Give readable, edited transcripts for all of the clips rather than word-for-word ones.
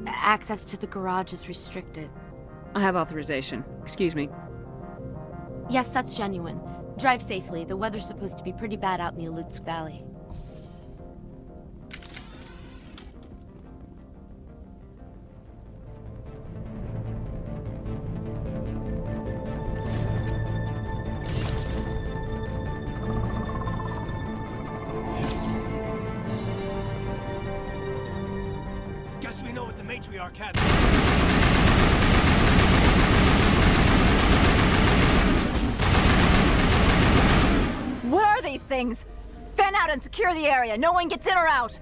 Access to the garage is restricted. I have authorization. Excuse me. Yes, that's genuine. Drive safely. The weather's supposed to be pretty bad out in the Alutsk Valley. Guess we know what the matriarch had. What are these things? Fan out and secure the area. No one gets in or out.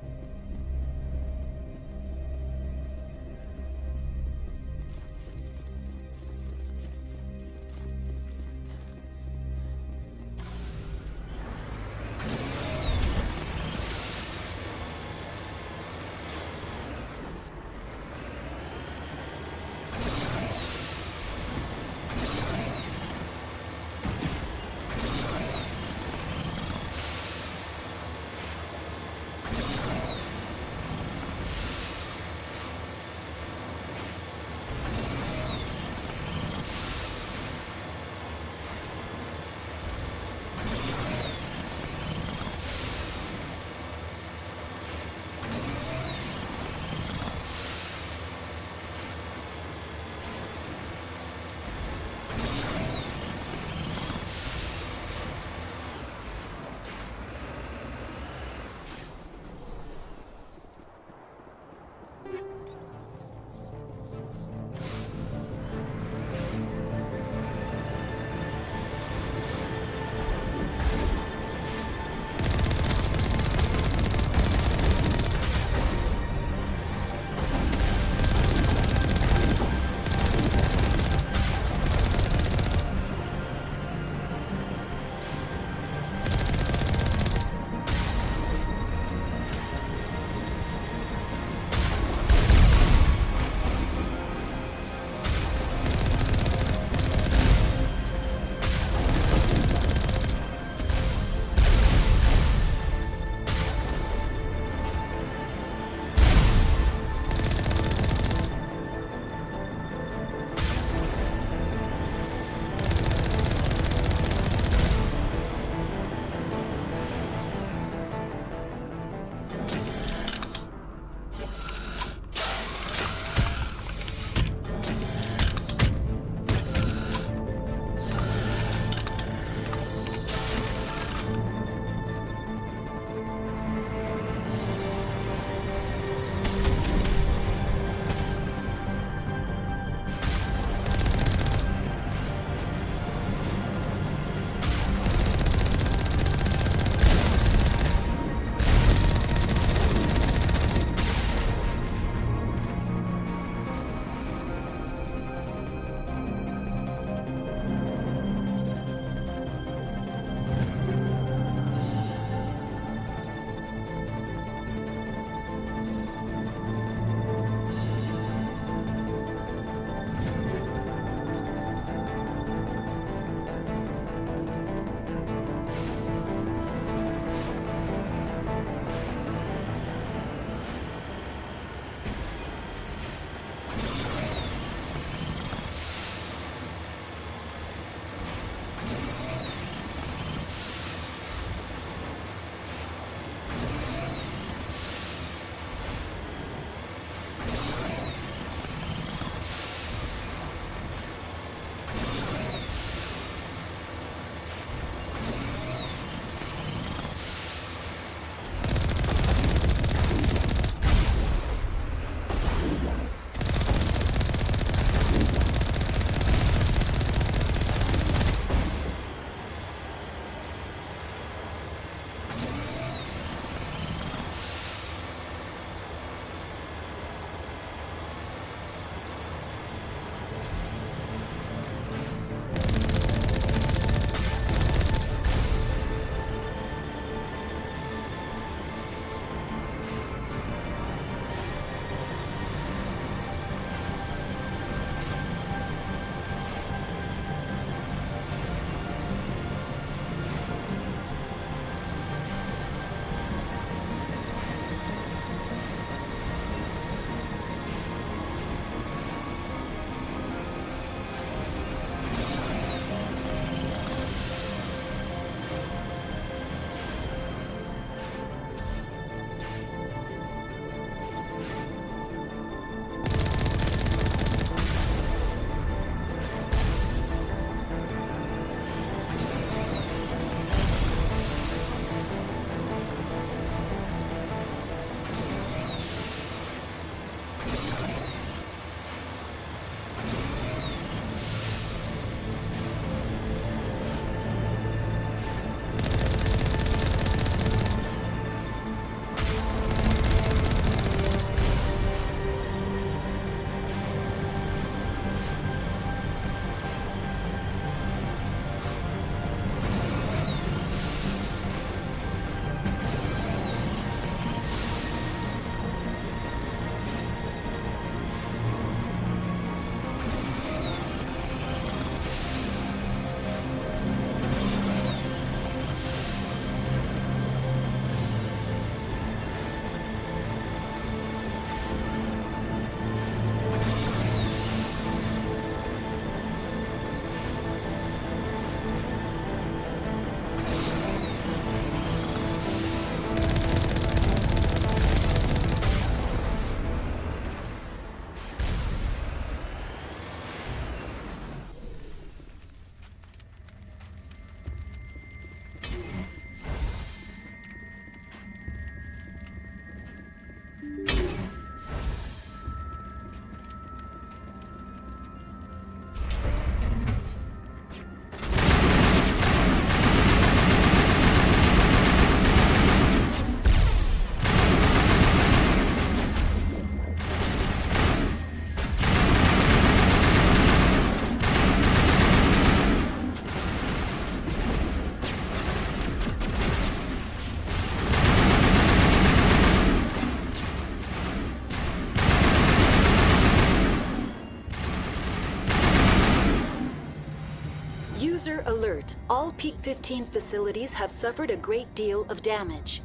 User alert. All Peak 15 facilities have suffered a great deal of damage.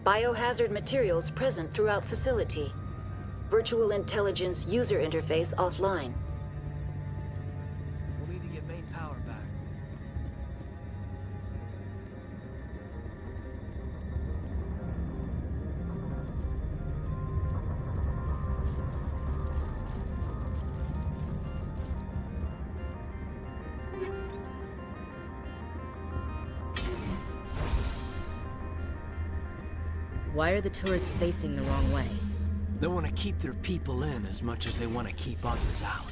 Biohazard materials present throughout facility. Virtual intelligence user interface offline. We'll need to get main power back. Why are the turrets facing the wrong way? They want to keep their people in as much as they want to keep others out.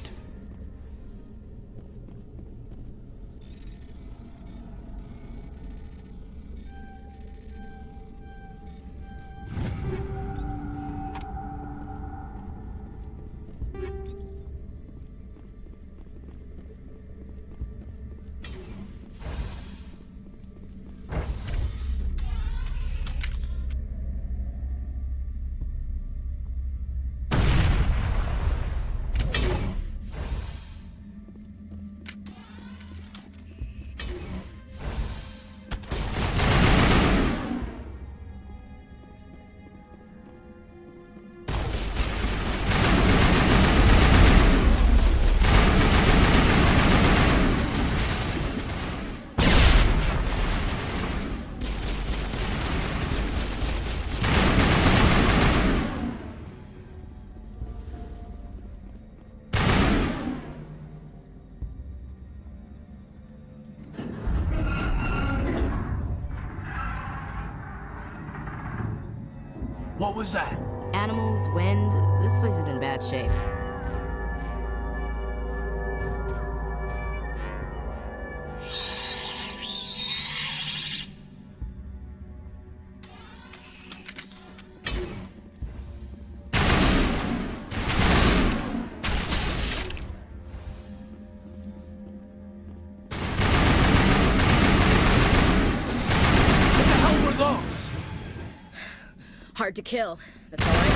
What was that? Animals, wind, this place is in bad shape. What the hell were those? Hard to kill. That's all I know.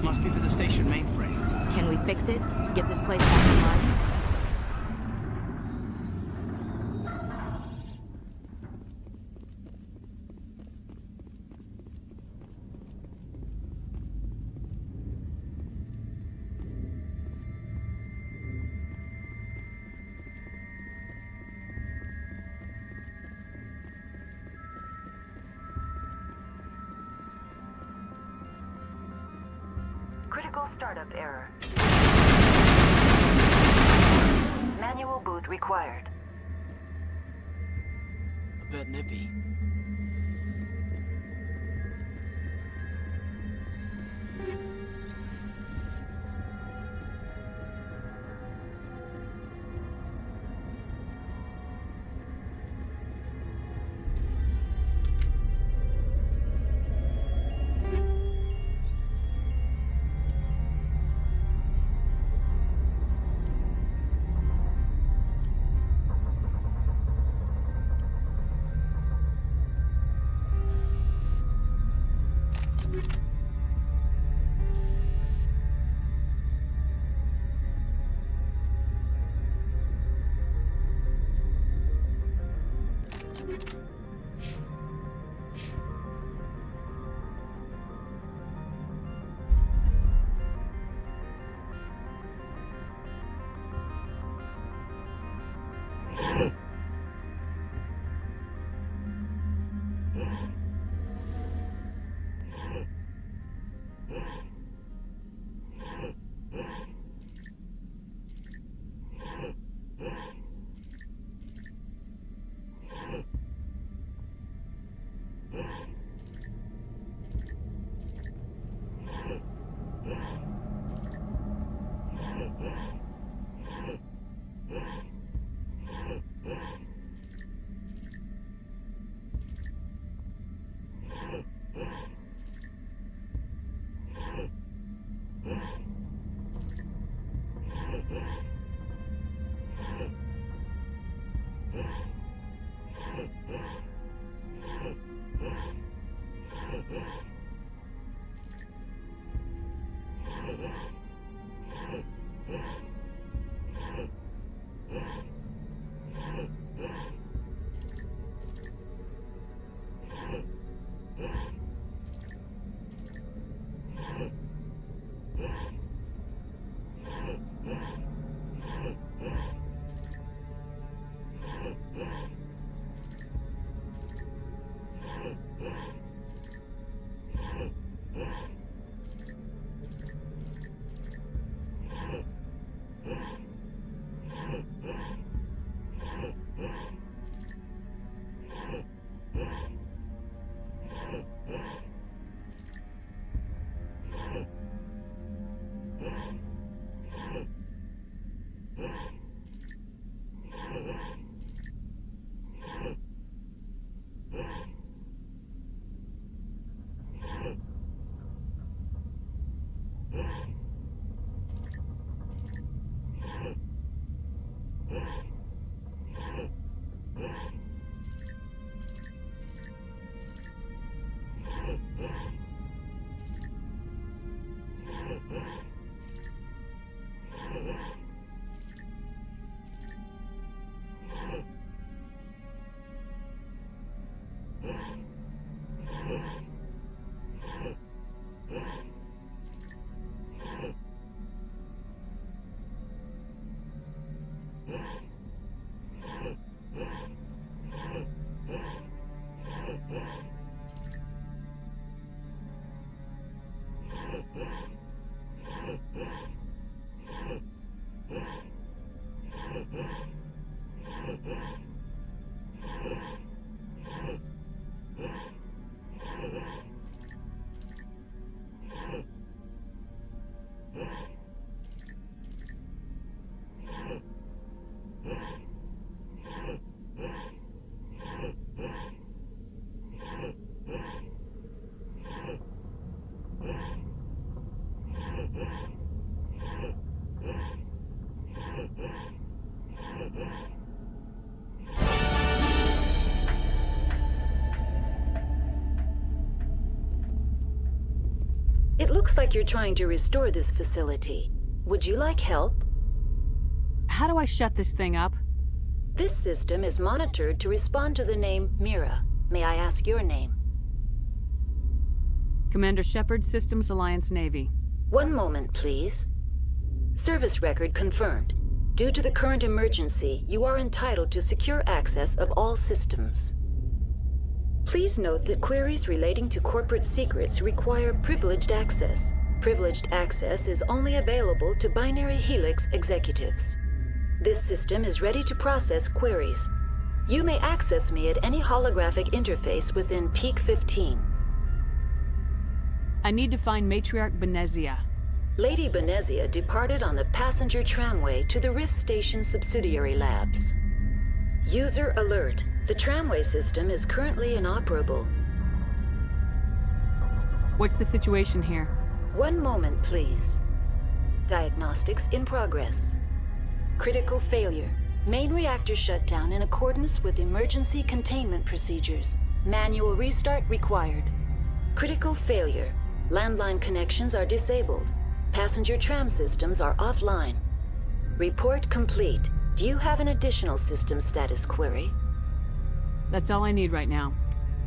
Must be for the station mainframe. Can we fix it? Get this place back online? Critical startup error. Manual boot required. A bit nippy. It looks like you're trying to restore this facility. Would you like help? How do I shut this thing up? This system is monitored to respond to the name Mira. May I ask your name? Commander Shepard, Systems Alliance Navy. One moment, please. Service record confirmed. Due to the current emergency, you are entitled to secure access of all systems. Please note that queries relating to corporate secrets require privileged access. Privileged access is only available to Binary Helix executives. This system is ready to process queries. You may access me at any holographic interface within Peak 15. I need to find Matriarch Benezia. Lady Benezia departed on the passenger tramway to the Rift Station subsidiary labs. User alert. The tramway system is currently inoperable. What's the situation here? One moment, please. Diagnostics in progress. Critical failure. Main reactor shut down in accordance with emergency containment procedures. Manual restart required. Critical failure. Landline connections are disabled. Passenger tram systems are offline. Report complete. Do you have an additional system status query? That's all I need right now.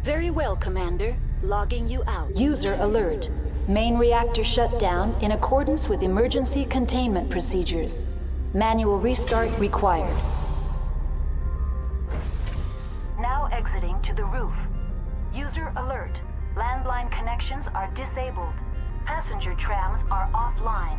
Very well, Commander. Logging you out. User alert. Main reactor shut down in accordance with emergency containment procedures. Manual restart required. Now exiting to the roof. User alert. Landline connections are disabled. Passenger trams are offline.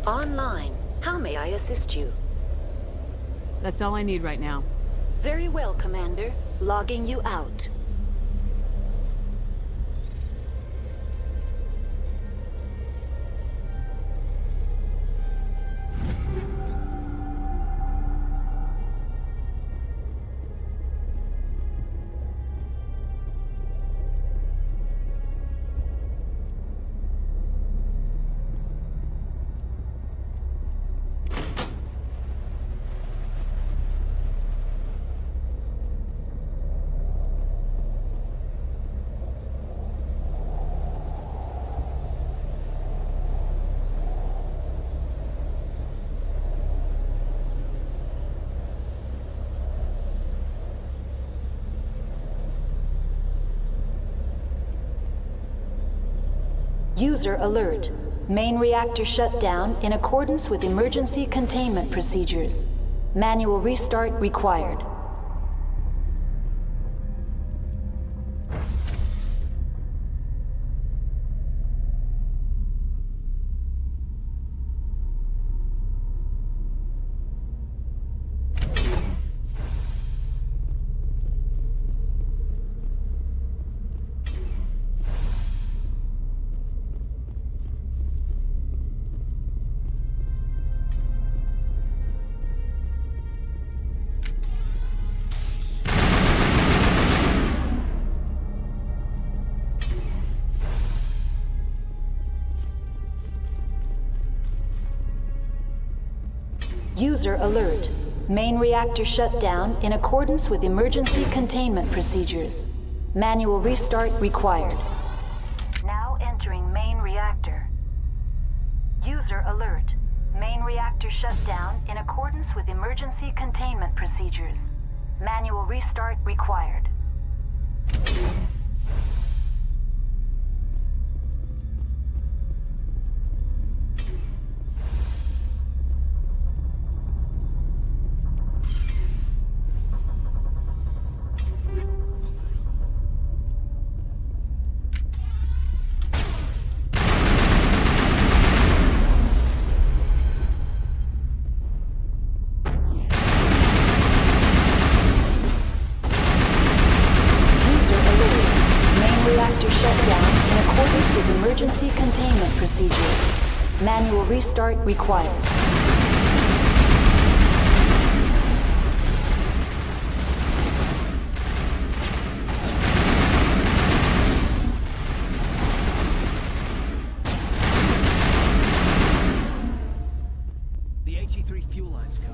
Online. How may I assist you? That's all I need right now. Very well, Commander. Logging you out. User alert. Main reactor shut down in accordance with emergency containment procedures. Manual restart required. User alert. Main reactor shut down in accordance with emergency containment procedures. Manual restart required. Now entering main reactor. User alert. Main reactor shut down in accordance with emergency containment procedures. Manual restart required. Emergency containment procedures. Manual restart required. The HE3 fuel line's cut.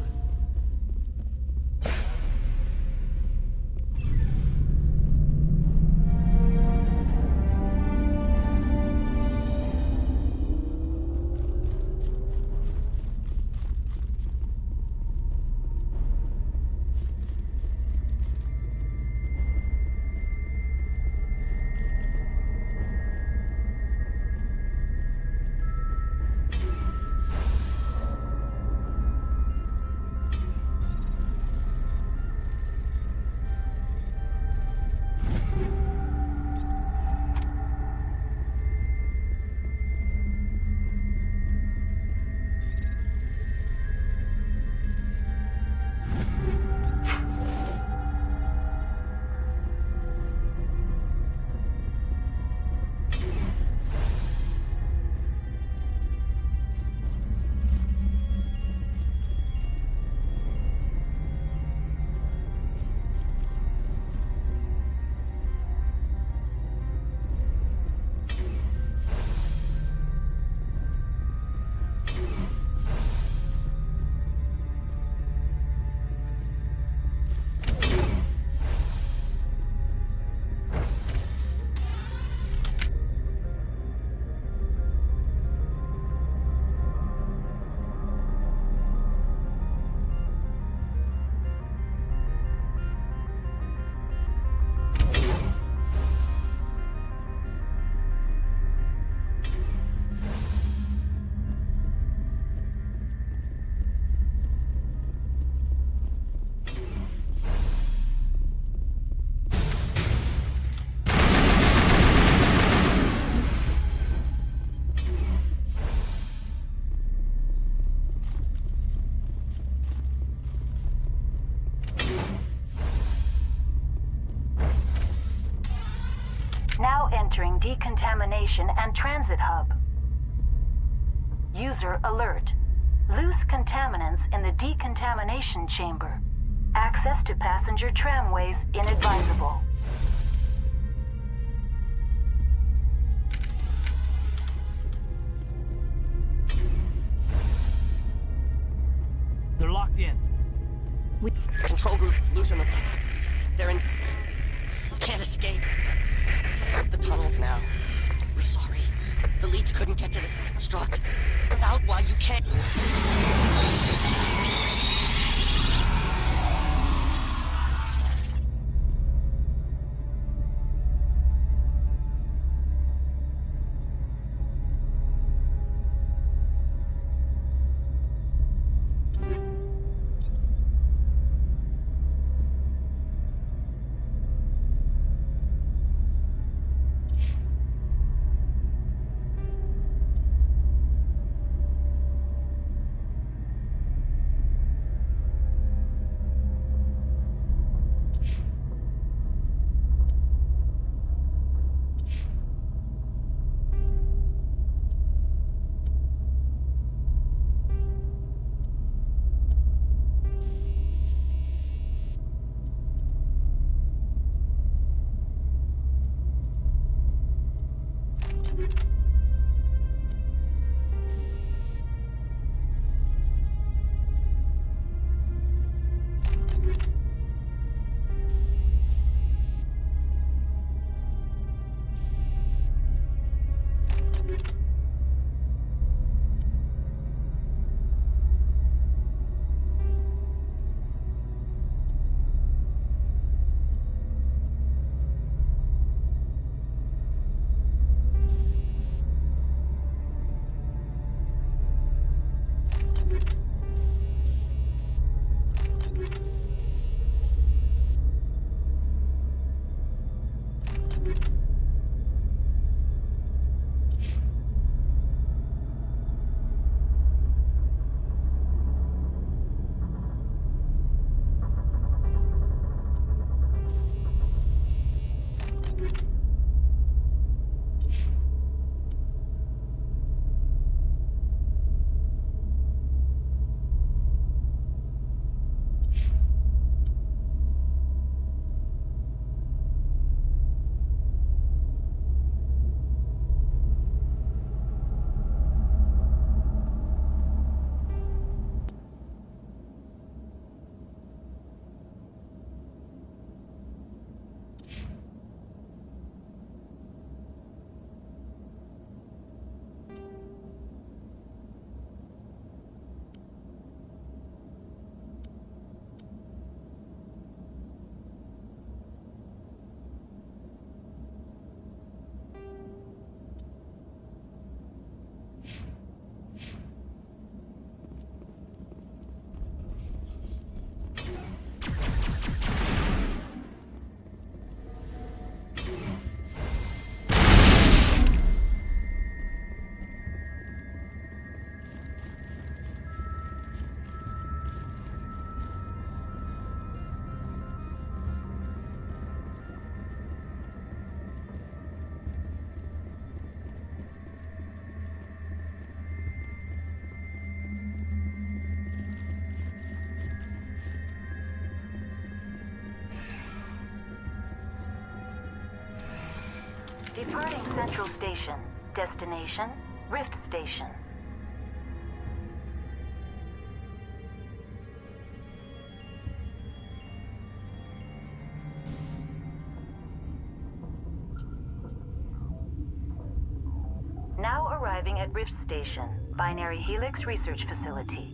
entering decontamination and transit hub. User alert. Loose contaminants in the decontamination chamber. Access to passenger tramways inadvisable. They're locked in. Control group, loosen them. They're in... Can't escape. Up the tunnels now. We're sorry. The leads couldn't get to the struck. Without why you can't... Departing Central Station. Destination, Rift Station. Now arriving at Rift Station, Binary Helix Research Facility.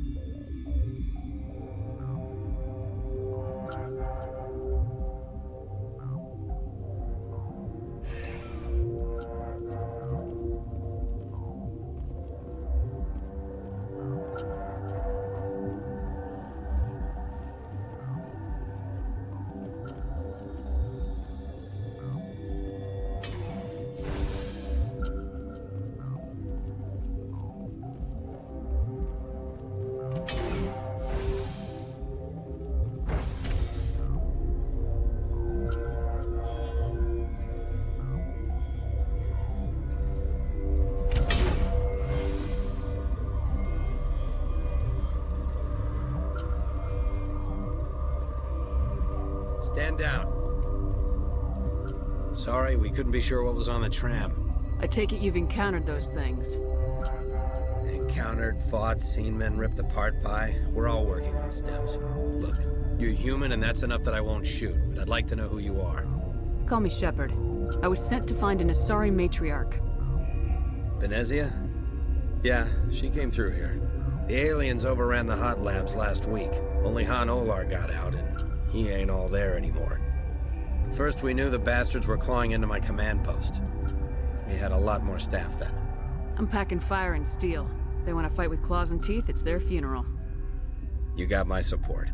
Stand down. Sorry, we couldn't be sure what was on the tram. I take it you've encountered those things. Encountered, fought, seen men ripped apart by. We're all working on stems. Look, you're human and that's enough that I won't shoot, but I'd like to know who you are. Call me Shepard. I was sent to find an Asari matriarch. Venezia? Yeah, she came through here. The aliens overran the hot labs last week. Only Han Olar got out, and he ain't all there anymore. First we knew the bastards were clawing into my command post. We had a lot more staff then. I'm packing fire and steel. They want to fight with claws and teeth, it's their funeral. You got my support.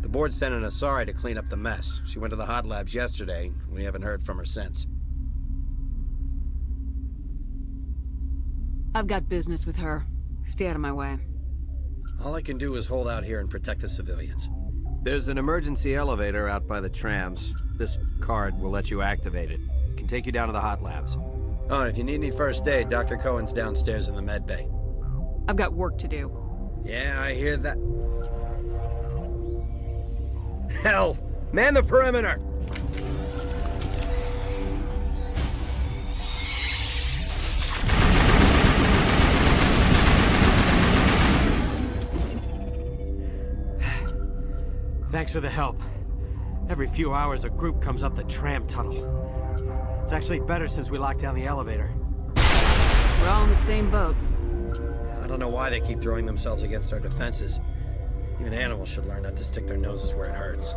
The board sent an Asari to clean up the mess. She went to the hot labs yesterday. We haven't heard from her since. I've got business with her. Stay out of my way. All I can do is hold out here and protect the civilians. There's an emergency elevator out by the trams. This card will let you activate it. It can take you down to the hot labs. Oh, and if you need any first aid, Dr. Cohen's downstairs in the med bay. I've got work to do. Yeah, I hear that. Hell! Man the perimeter! Thanks for the help. Every few hours, a group comes up the tram tunnel. It's actually better since we locked down the elevator. We're all in the same boat. I don't know why they keep throwing themselves against our defenses. Even animals should learn not to stick their noses where it hurts.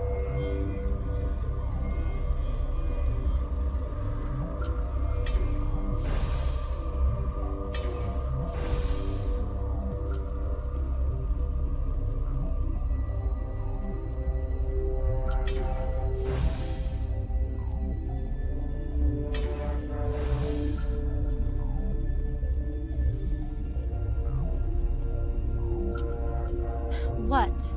What?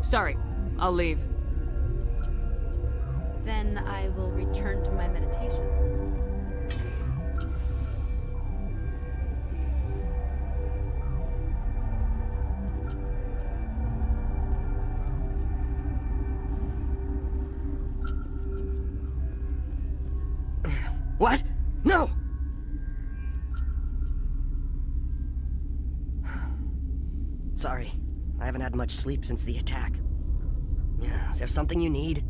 Sorry, I'll leave. Then I will return to my meditations. What? No! Sorry, I haven't had much sleep since the attack. Is there something you need?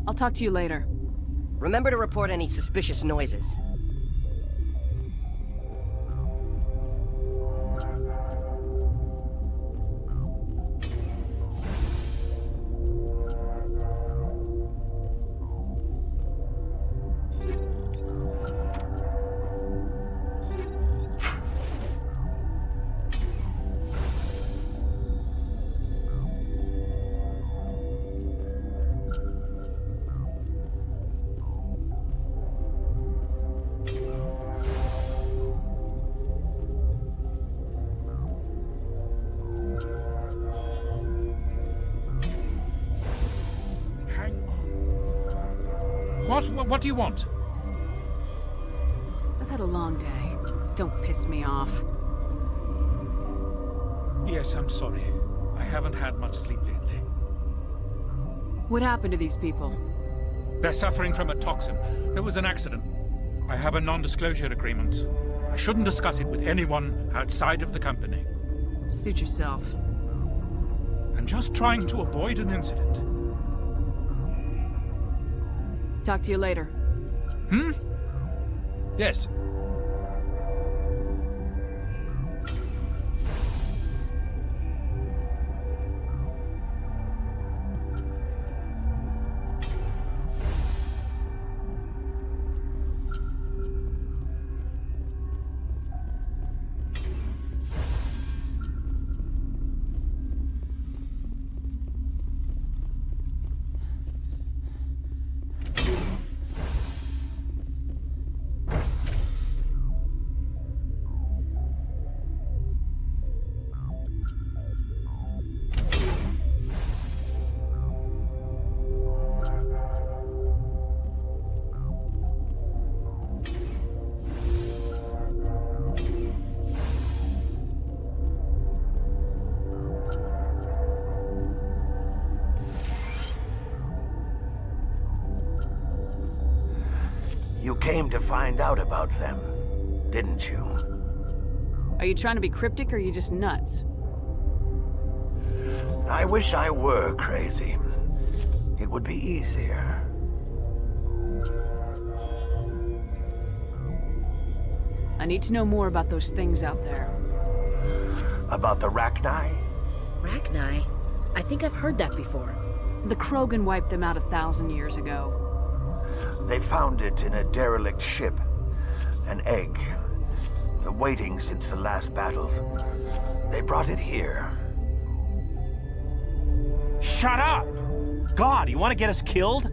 I'll talk to you later. Remember to report any suspicious noises. What do you want? I've had a long day. Don't piss me off. Yes, I'm sorry. I haven't had much sleep lately. What happened to these people? They're suffering from a toxin. There was an accident. I have a non-disclosure agreement. I shouldn't discuss it with anyone outside of the company. Suit yourself. I'm just trying to avoid an incident. Talk to you later. Yes. came to find out about them, didn't you? Are you trying to be cryptic or are you just nuts? I wish I were crazy. It would be easier. I need to know more about those things out there. About the Rachni? Rachni? I think I've heard that before. The Krogan wiped them out 1,000 years ago. They found it in a derelict ship. An egg. Waiting since the last battles. They brought it here. Shut up! God, you want to get us killed?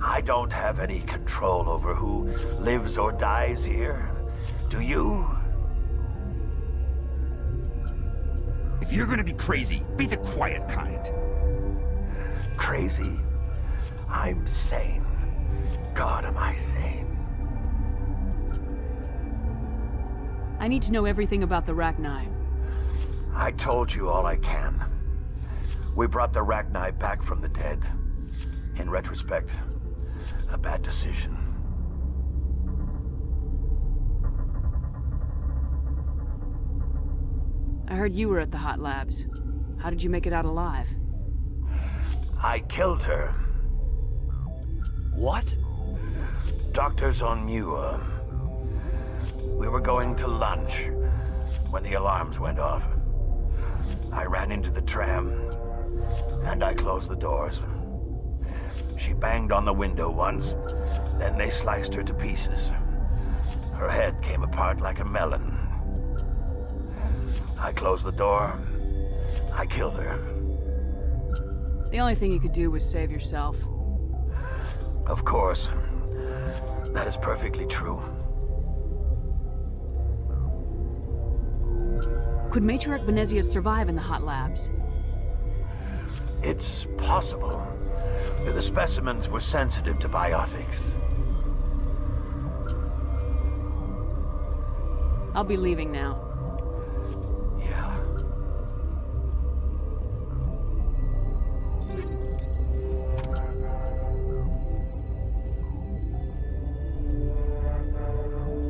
I don't have any control over who lives or dies here. Do you? If you're gonna be crazy, be the quiet kind. Crazy? I'm sane. God, am I sane? I need to know everything about the Rachni. I told you all I can. We brought the Rachni back from the dead. In retrospect, a bad decision. I heard you were at the hot labs. How did you make it out alive? I killed her. What? Doctors on Muir. We were going to lunch when the alarms went off. I ran into the tram, and I closed the doors. She banged on the window once, then they sliced her to pieces. Her head came apart like a melon. I closed the door. I killed her. The only thing you could do was save yourself. Of course. That is perfectly true. Could Matriarch Venezia survive in the hot labs? It's possible. The specimens were sensitive to biotics. I'll be leaving now. Yeah.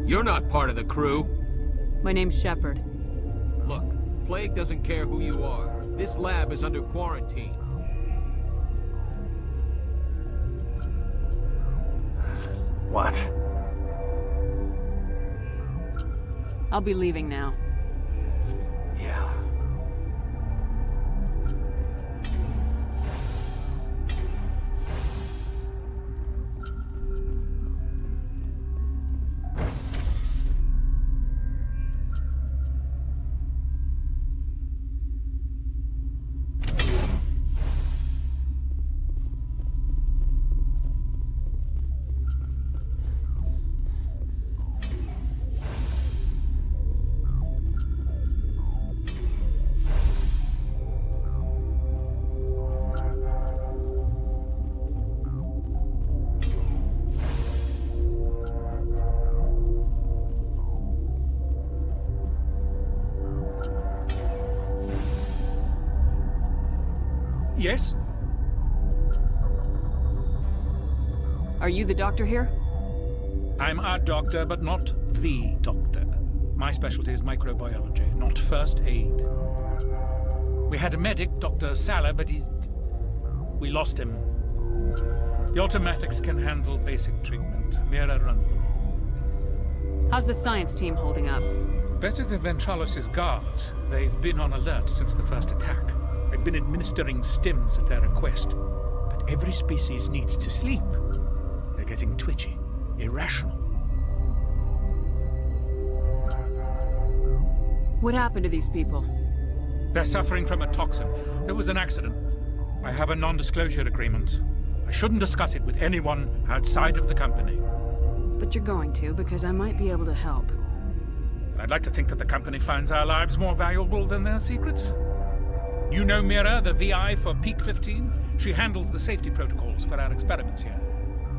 You're not part of the crew. My name's Shepard. Look, Plague doesn't care who you are. This lab is under quarantine. What? I'll be leaving now. Yeah. Yes? Are you the doctor here? I'm a doctor, but not the doctor. My specialty is microbiology, not first aid. We had a medic, Dr. Salah, but we lost him. The automatics can handle basic treatment. Mira runs them. How's the science team holding up? Better than Ventralos' guards. They've been on alert since the first attack. They've been administering stims at their request. But every species needs to sleep. They're getting twitchy, irrational. What happened to these people? They're suffering from a toxin. There was an accident. I have a non-disclosure agreement. I shouldn't discuss it with anyone outside of the company. But you're going to, because I might be able to help. I'd like to think that the company finds our lives more valuable than their secrets. You know Mira, the VI for Peak 15? She handles the safety protocols for our experiments here.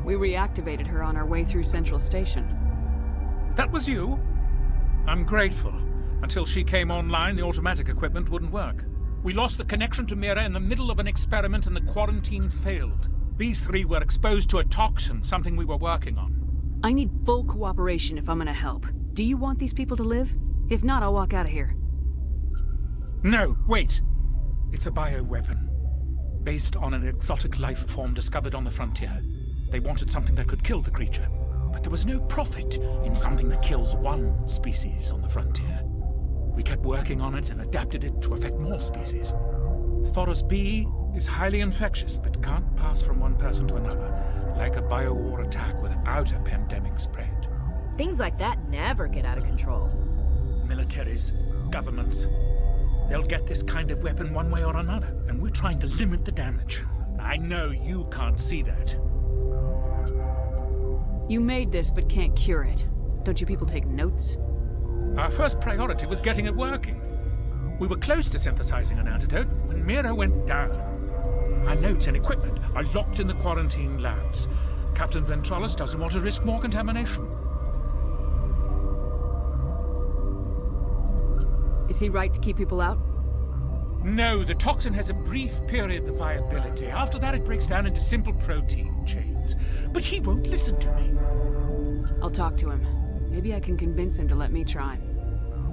We reactivated her on our way through Central Station. That was you? I'm grateful. Until she came online, the automatic equipment wouldn't work. We lost the connection to Mira in the middle of an experiment and the quarantine failed. These three were exposed to a toxin, something we were working on. I need full cooperation if I'm gonna help. Do you want these people to live? If not, I'll walk out of here. No, wait! It's a bioweapon. Based on an exotic life form discovered on the frontier. They wanted something that could kill the creature. But there was no profit in something that kills one species on the frontier. We kept working on it and adapted it to affect more species. Thoros B is highly infectious, but can't pass from one person to another, like a biowar attack without a pandemic spread. Things like that never get out of control. Militaries, governments, they'll get this kind of weapon one way or another, and we're trying to limit the damage. I know you can't see that. You made this, but can't cure it. Don't you people take notes? Our first priority was getting it working. We were close to synthesizing an antidote when Mira went down. Our notes and equipment are locked in the quarantine labs. Captain Ventralis doesn't want to risk more contamination. Is he right to keep people out? No, the toxin has a brief period of viability. After that, it breaks down into simple protein chains. But he won't listen to me. I'll talk to him. Maybe I can convince him to let me try.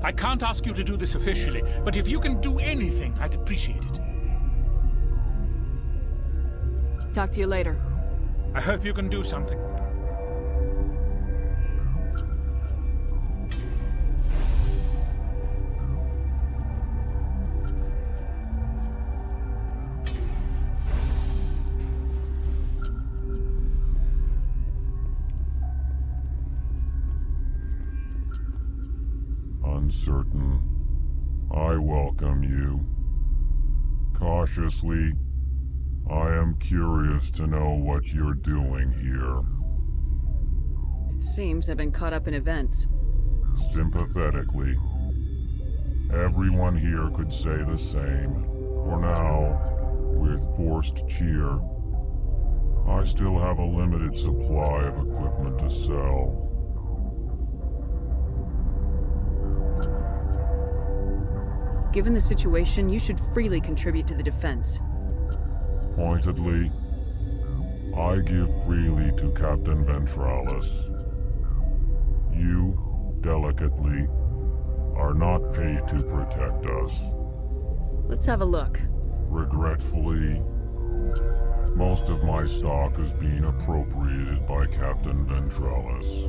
I can't ask you to do this officially, but if you can do anything, I'd appreciate it. Talk to you later. I hope you can do something. Uncertain. I welcome you. Cautiously, I am curious to know what you're doing here. It seems I've been caught up in events. Sympathetically. Everyone here could say the same. For now, with forced cheer, I still have a limited supply of equipment to sell. Given the situation, you should freely contribute to the defense. Pointedly, I give freely to Captain Ventralis. You, delicately, are not paid to protect us. Let's have a look. Regretfully, most of my stock is being appropriated by Captain Ventralis.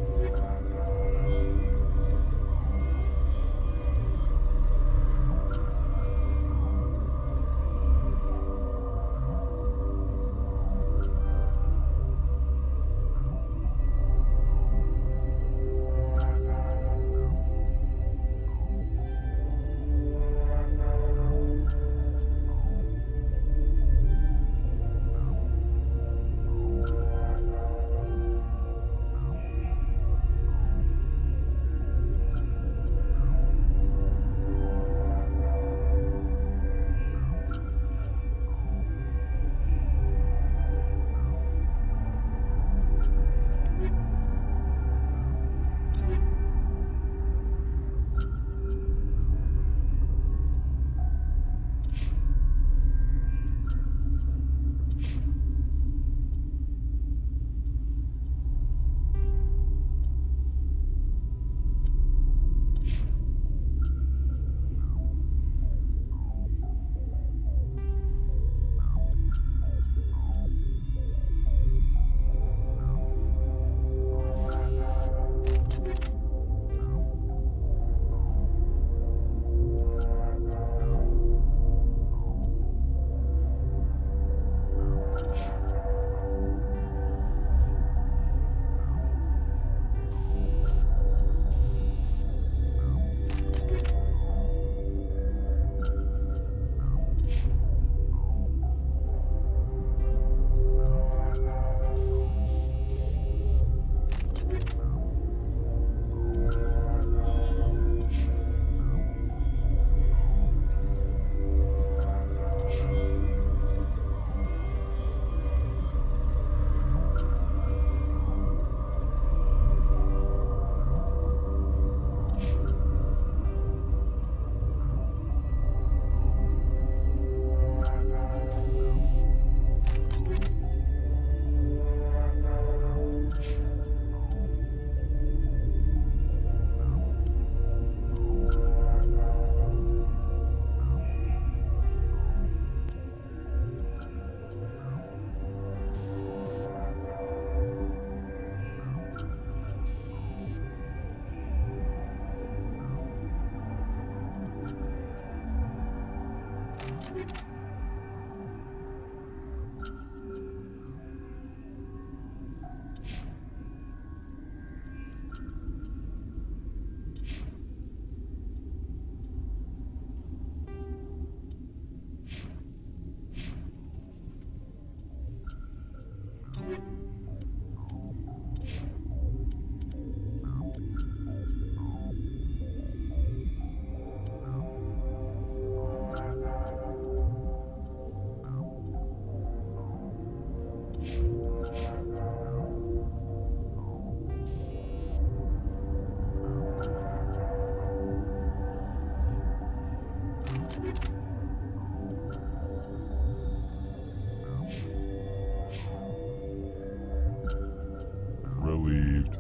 Relieved.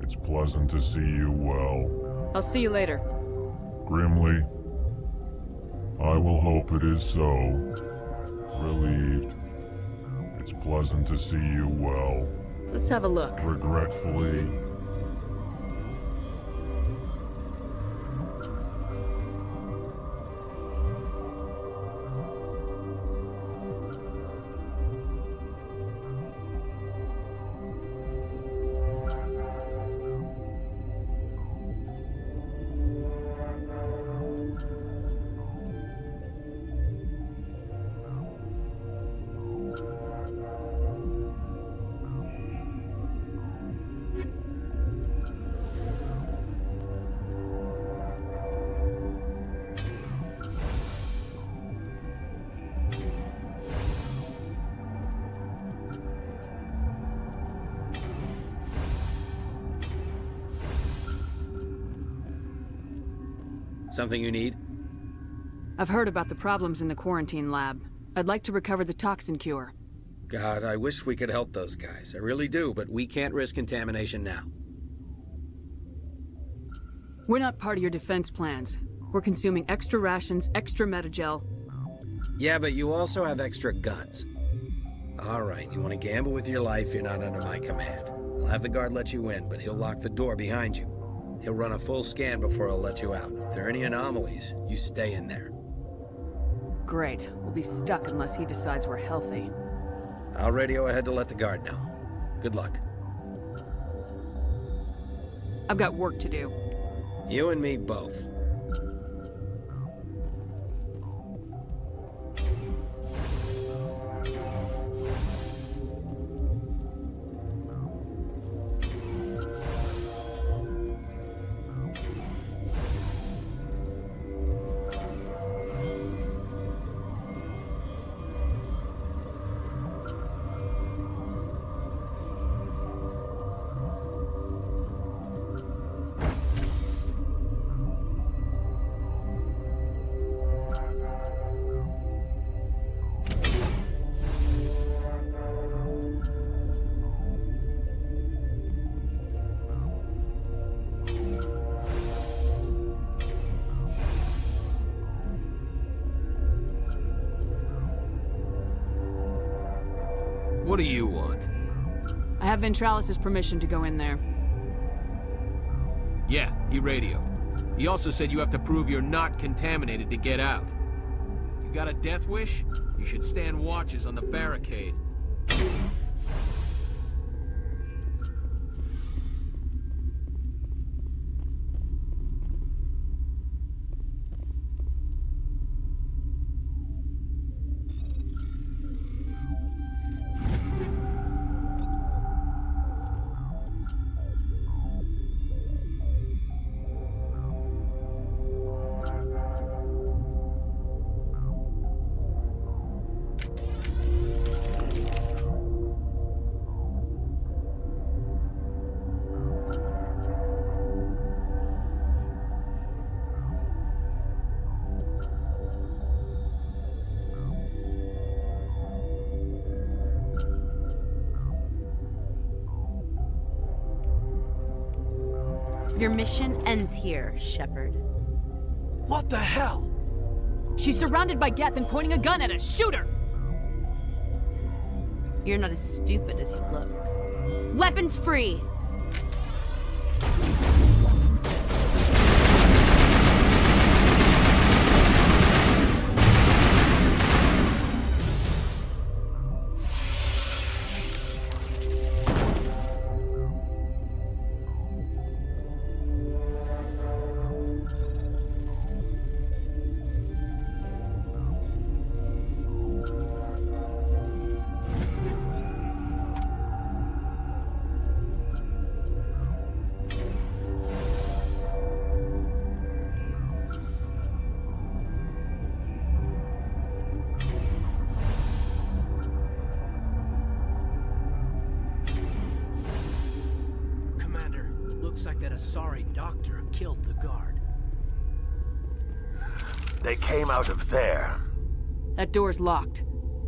It's pleasant to see you well. I'll see you later. Grimly, I will hope it is so. Relieved. It's pleasant to see you well. Let's have a look. Regretfully. Something you need? I've heard about the problems in the quarantine lab. I'd like to recover the toxin cure. God, I wish we could help those guys. I really do, but we can't risk contamination now. We're not part of your defense plans. We're consuming extra rations, extra metagel. Yeah, but you also have extra guns. All right, you want to gamble with your life, you're not under my command. I'll have the guard let you in, but he'll lock the door behind you. He'll run a full scan before he'll let you out. If there are any anomalies, you stay in there. Great. We'll be stuck unless he decides we're healthy. I'll radio ahead to let the guard know. Good luck. I've got work to do. You and me both. What do you want? I have Ventralis' permission to go in there. Yeah, he radioed. He also said you have to prove you're not contaminated to get out. You got a death wish? You should stand watches on the barricade. Your mission ends here, Shepard. What the hell? She's surrounded by Geth and pointing a gun at us. Shoot her! You're not as stupid as you look. Weapons free! Looks like that Asari doctor killed the guard. They came out of there. That door's locked.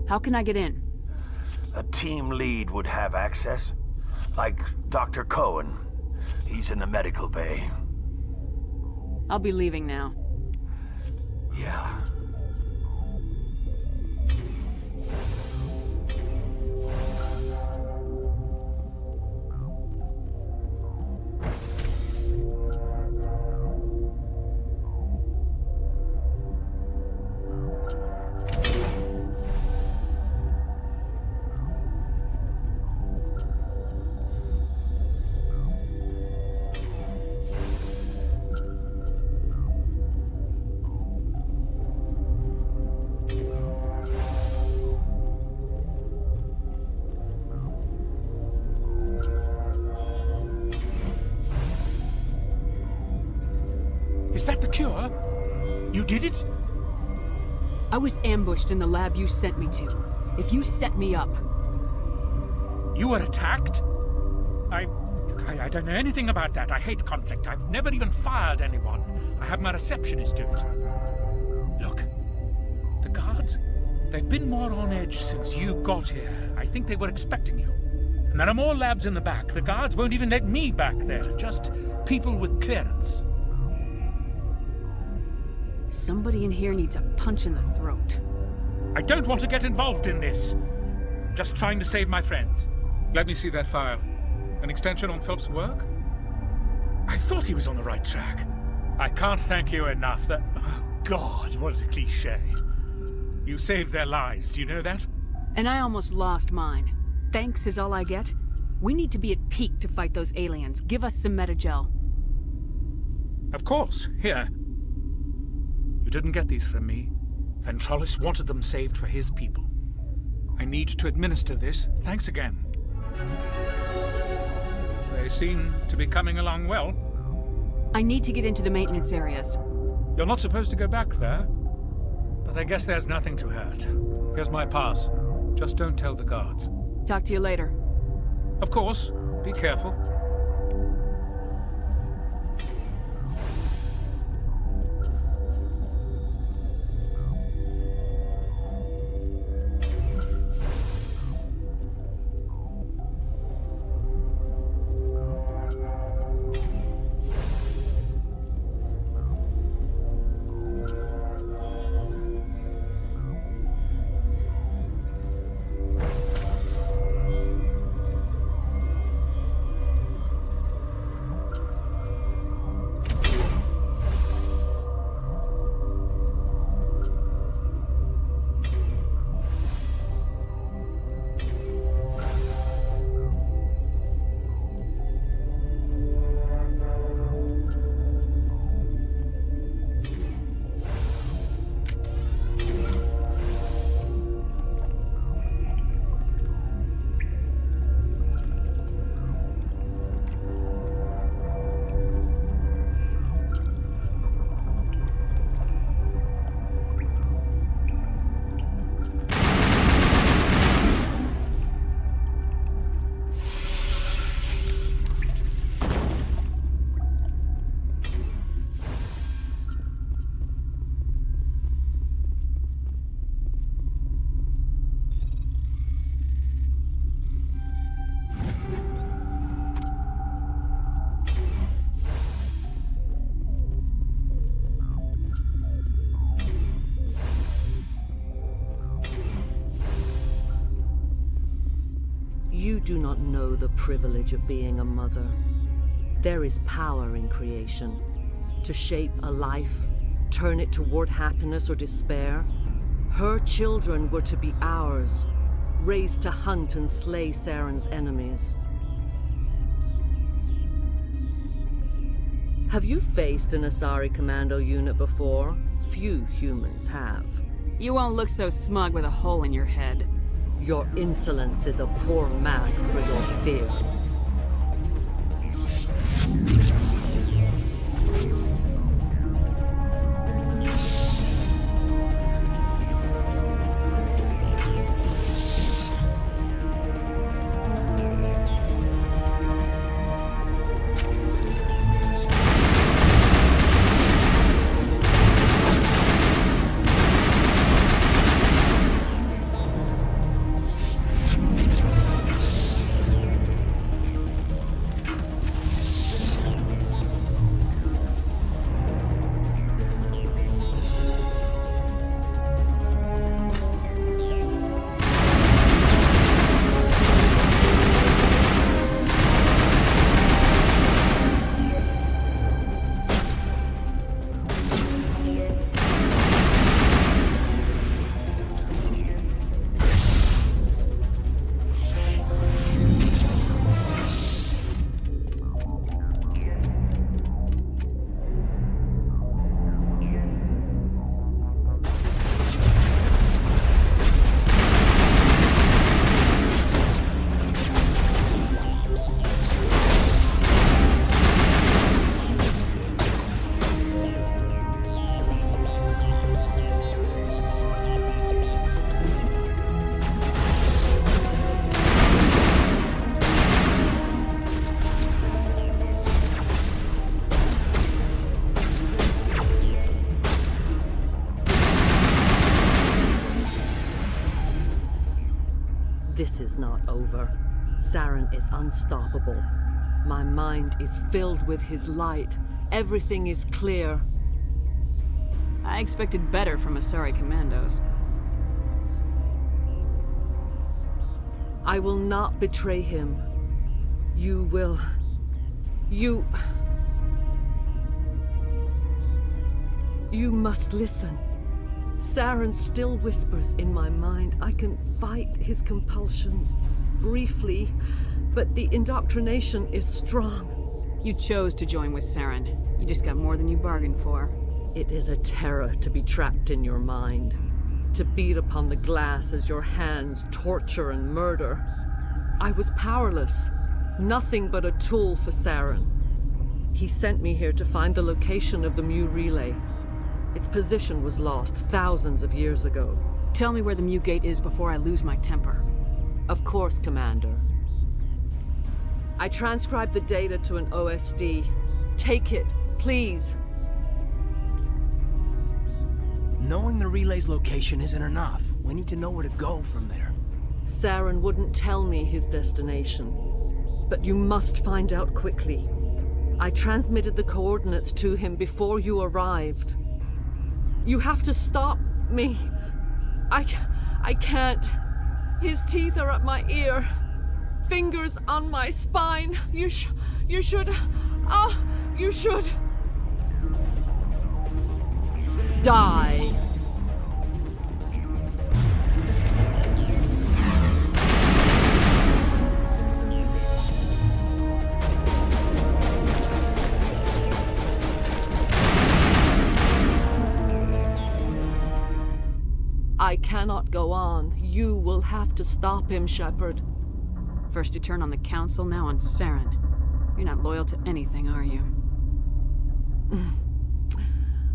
How can I get in? A team lead would have access. Like Dr. Cohen. He's in the medical bay. I'll be leaving now. Yeah. Is that the cure? You did it? I was ambushed in the lab you sent me to. If you set me up... You were attacked? I don't know anything about that. I hate conflict. I've never even fired anyone. I have my receptionist do it. Look, the guards, they've been more on edge since you got here. I think they were expecting you. And there are more labs in the back. The guards won't even let me back there. Just people with clearance. Somebody in here needs a punch in the throat. I don't want to get involved in this. I'm just trying to save my friends. Let me see that file. An extension on Phelps' work? I thought he was on the right track. I can't thank you enough that... Oh, God, what a cliché. You saved their lives, do you know that? And I almost lost mine. Thanks is all I get? We need to be at peak to fight those aliens. Give us some Metagel. Of course. Here. You didn't get these from me. Ventrolis wanted them saved for his people. I need to administer this. Thanks again. They seem to be coming along well. I need to get into the maintenance areas. You're not supposed to go back there, but I guess there's nothing to hurt. Here's my pass. Just don't tell the guards. Talk to you later. Of course. Be careful. You do not know the privilege of being a mother. There is power in creation. To shape a life, turn it toward happiness or despair. Her children were to be ours, raised to hunt and slay Saren's enemies. Have you faced an Asari commando unit before? Few humans have. You won't look so smug with a hole in your head. Your insolence is a poor mask for your fear. This is not over. Saren is unstoppable. My mind is filled with his light. Everything is clear. I expected better from Asari commandos. I will not betray him. You will... You must listen. Saren still whispers in my mind. I can fight his compulsions, briefly, but the indoctrination is strong. You chose to join with Saren. You just got more than you bargained for. It is a terror to be trapped in your mind, to beat upon the glass as your hands torture and murder. I was powerless, nothing but a tool for Saren. He sent me here to find the location of the Mu relay. Its position was lost thousands of years ago. Tell me where the Mu gate is before I lose my temper. Of course, Commander. I transcribed the data to an OSD. Take it, please. Knowing the relay's location isn't enough. We need to know where to go from there. Saren wouldn't tell me his destination. But you must find out quickly. I transmitted the coordinates to him before you arrived. You have to stop me. I can't. His teeth are at my ear. Fingers on my spine. You should... you should... Die. I cannot go on. You will have to stop him, Shepard. First you turn on the Council, now on Saren. You're not loyal to anything, are you?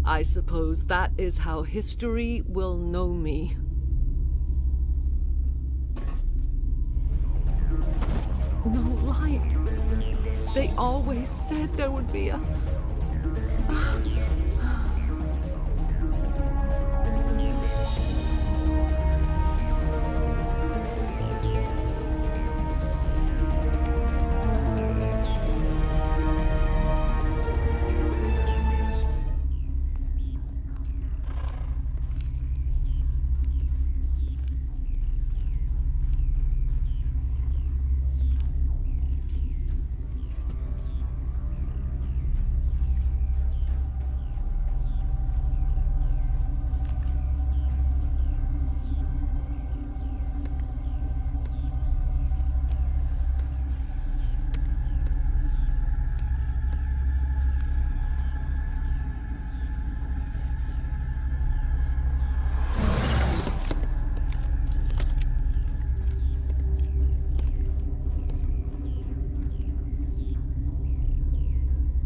I suppose that is how history will know me. No light. They always said there would be a...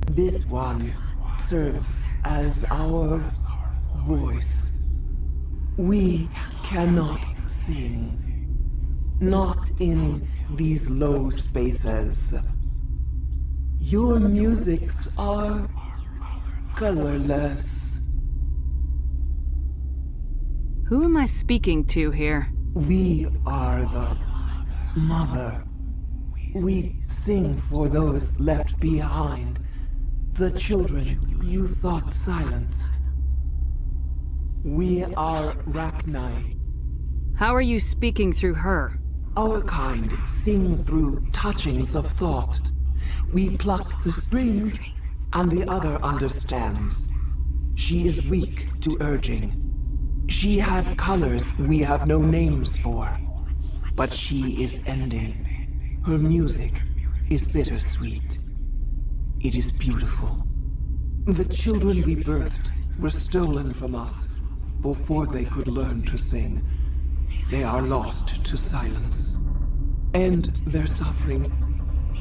This one serves as our voice. We cannot sing. Not in these low spaces. Your musics are colorless. Who am I speaking to here? We are the mother. We sing for those left behind. The children you thought silenced. We are Rachni. How are you speaking through her? Our kind sing through touchings of thought. We pluck the strings, and the other understands. She is weak to urging. She has colors we have no names for. But she is ending. Her music is bittersweet. It is beautiful. The children we birthed were stolen from us before they could learn to sing. They are lost to silence. And their suffering,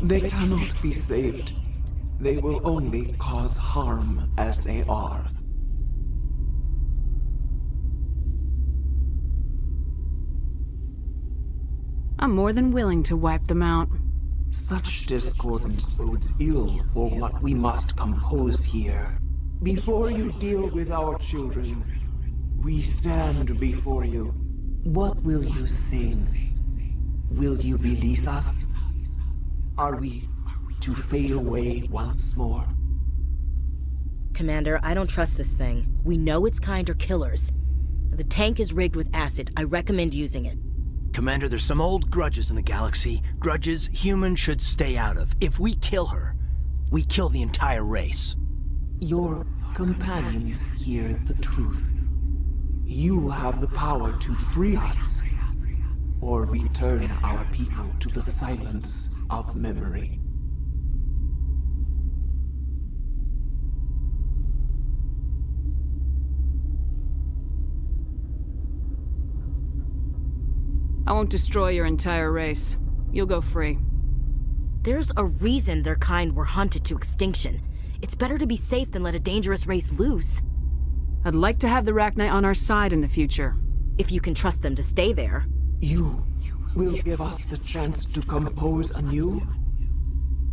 they cannot be saved. They will only cause harm as they are. I'm more than willing to wipe them out. Such discordance bodes ill for what we must compose here. Before you deal with our children, we stand before you. What will you sing? Will you release us? Are we to fade away once more? Commander, I don't trust this thing. We know its kind are killers. The tank is rigged with acid. I recommend using it. Commander, there's some old grudges in the galaxy. Grudges humans should stay out of. If we kill her, we kill the entire race. Your companions hear the truth. You have the power to free us, or return our people to the silence of memory. I won't destroy your entire race. You'll go free. There's a reason their kind were hunted to extinction. It's better to be safe than let a dangerous race loose. I'd like to have the Rachni on our side in the future. If you can trust them to stay there. You will give us the chance to compose anew?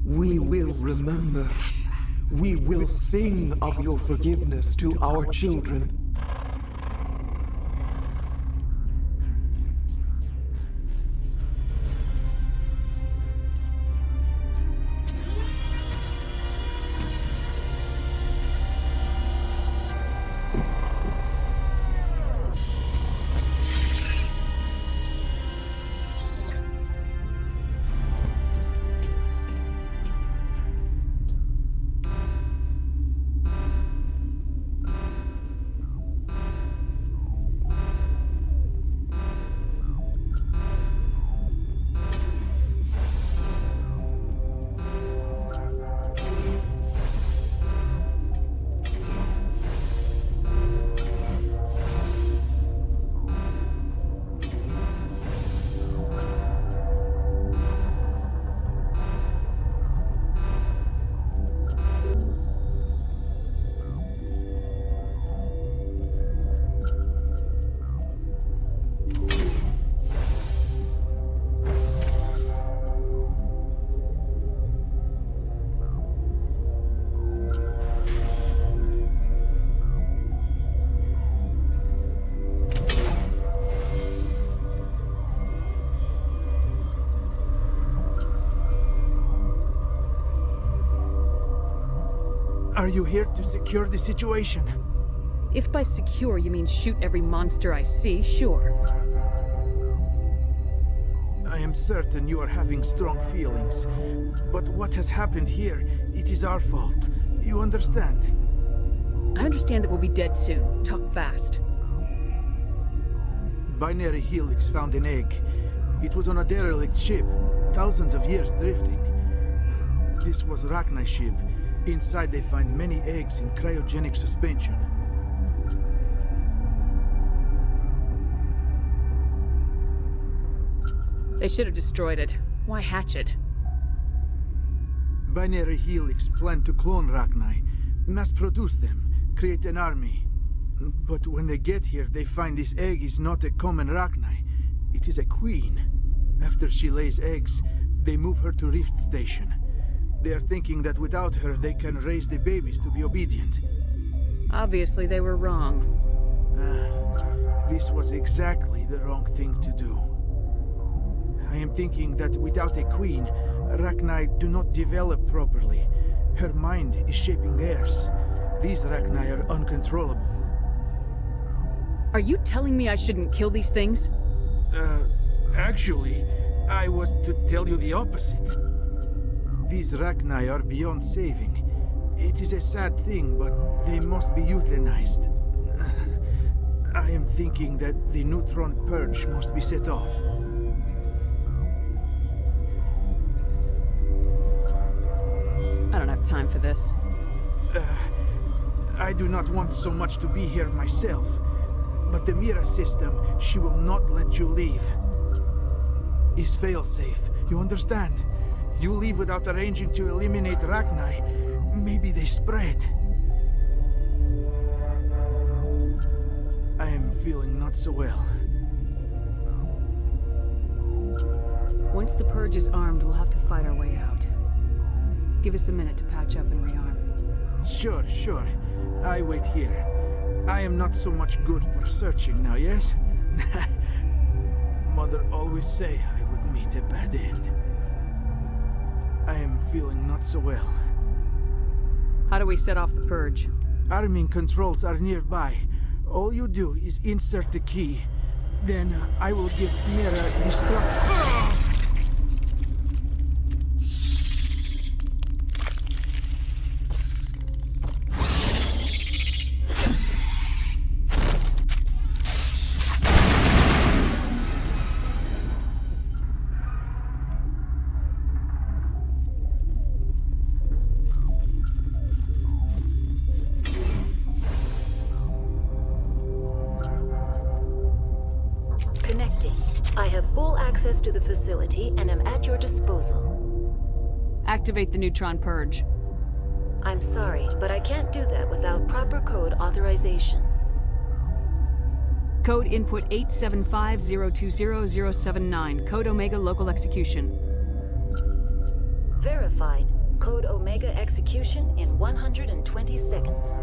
We will remember. We will sing of your forgiveness to our children. Are you here to secure the situation? If by secure you mean shoot every monster I see, sure. I am certain you are having strong feelings. But what has happened here, it is our fault. You understand? I understand that we'll be dead soon. Talk fast. Binary Helix found an egg. It was on a derelict ship, thousands of years drifting. This was Rachni ship. Inside they find many eggs in cryogenic suspension. They should have destroyed it. Why hatch it? Binary Helix planned to clone Rachni, mass-produce them, create an army. But when they get here, they find this egg is not a common Rachni. It is a queen. After she lays eggs, they move her to Rift Station. They are thinking that without her, they can raise the babies to be obedient. Obviously, they were wrong. This was exactly the wrong thing to do. I am thinking that without a queen, Rachni do not develop properly. Her mind is shaping theirs. These Rachni are uncontrollable. Are you telling me I shouldn't kill these things? Actually, I was to tell you the opposite. These Rachni are beyond saving. It is a sad thing, but they must be euthanized. I am thinking that the neutron purge must be set off. I don't have time for this. I do not want so much to be here myself, but the Mira system, she will not let you leave. Is fail-safe, you understand? You leave without arranging to eliminate Rachni, maybe they spread. I am feeling not so well. Once the Purge is armed, we'll have to fight our way out. Give us a minute to patch up and rearm. Sure. I wait here. I am not so much good for searching now, yes? Mother always say I would meet a bad end. I am feeling not so well. How do we set off the purge? Arming controls are nearby. All you do is insert the key. Then I will give Mira destruct. Connecting. I have full access to the facility and am at your disposal. Activate the neutron purge. I'm sorry, but I can't do that without proper code authorization. Code input 875020079. Code Omega local execution. Verified. Code Omega execution in 120 seconds.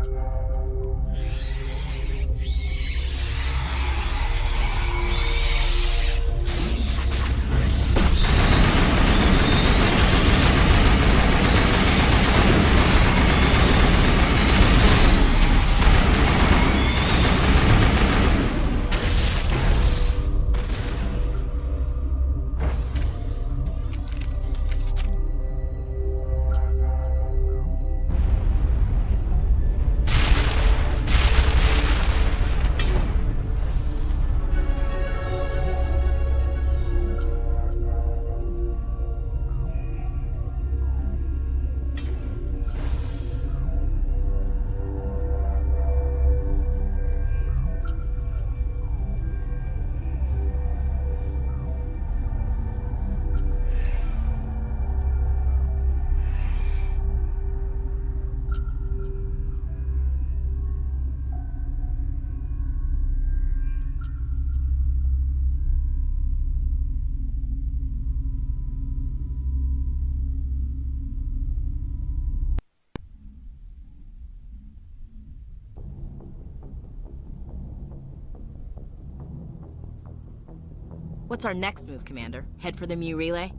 What's our next move, Commander? Head for the Mu relay?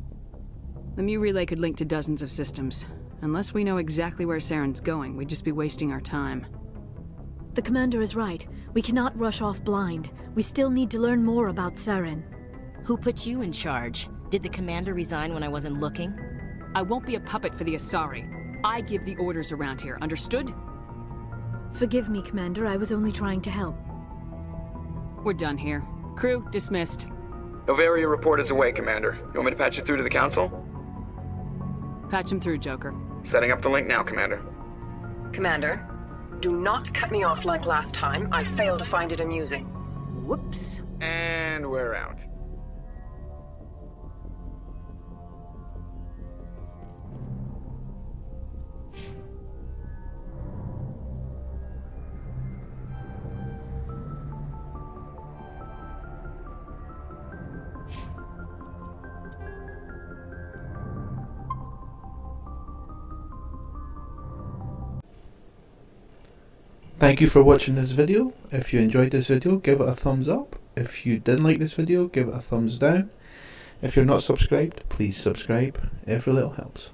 The Mu relay could link to dozens of systems. Unless we know exactly where Saren's going, we'd just be wasting our time. The Commander is right. We cannot rush off blind. We still need to learn more about Saren. Who put you in charge? Did the Commander resign when I wasn't looking? I won't be a puppet for the Asari. I give the orders around here, understood? Forgive me, Commander. I was only trying to help. We're done here. Crew, dismissed. Novaria report is away, Commander. You want me to patch you through to the Council? Patch him through, Joker. Setting up the link now, Commander. Commander, do not cut me off like last time. I failed to find it amusing. Whoops. And we're out. Thank you for watching this video. If you enjoyed this video, give it a thumbs up. If you didn't like this video, give it a thumbs down. If you're not subscribed, please subscribe. Every little helps.